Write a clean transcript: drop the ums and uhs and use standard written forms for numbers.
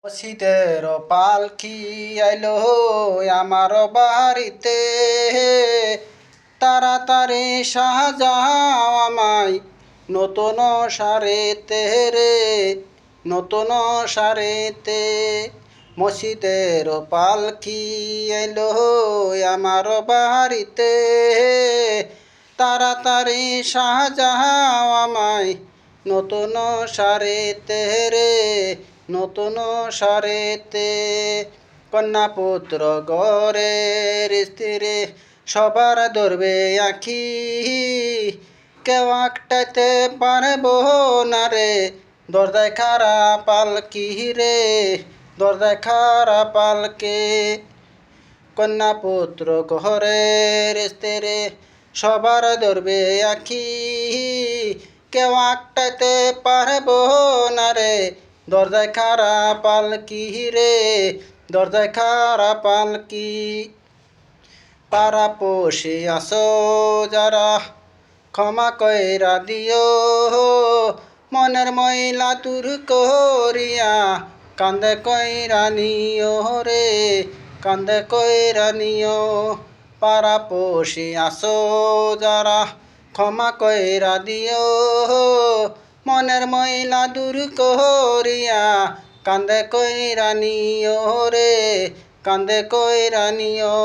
শীতের পালকি আইলো আমার বাড়িতে, তাড়াতাড়ি সাজাও আমায় নতুন সারেতে রে, নতুন সারেতে। মসজিদের পালকি এলো আমার বাড়িতে, তাড়াতাড়ি সাজাও আমায় নতুন সারেতে রে, নতুন সারেতে। কন্যা পুত্র গরের স্ত্রী সবার ধরবে আঁখি, কেউ আটকাইতে পারবো না রে, দরজায় খারা পালকি রে, দরজায় খারা পালকে। কন্যা পুত্র ঘরের স্ত্রী সবার ধরবে আঁখি, কেউ আটকাইতে পারবো না রে, দরজায় খারা পালকি রে, দরজায় খারা পালকি। পাড়া পড়শি আসো যারা ক্ষমা কইরা দিও, মনের ময়লা দূর করিয়া কান্দে কইরা নিও রে, কান্দে কইরা নিও। পাড়া পড়শি আসো যারা ক্ষমা কইরা দিও, মনের ময়লা দূর করিয়া কান্দে কইরা নিও রে, কান্দে কইরা নিও।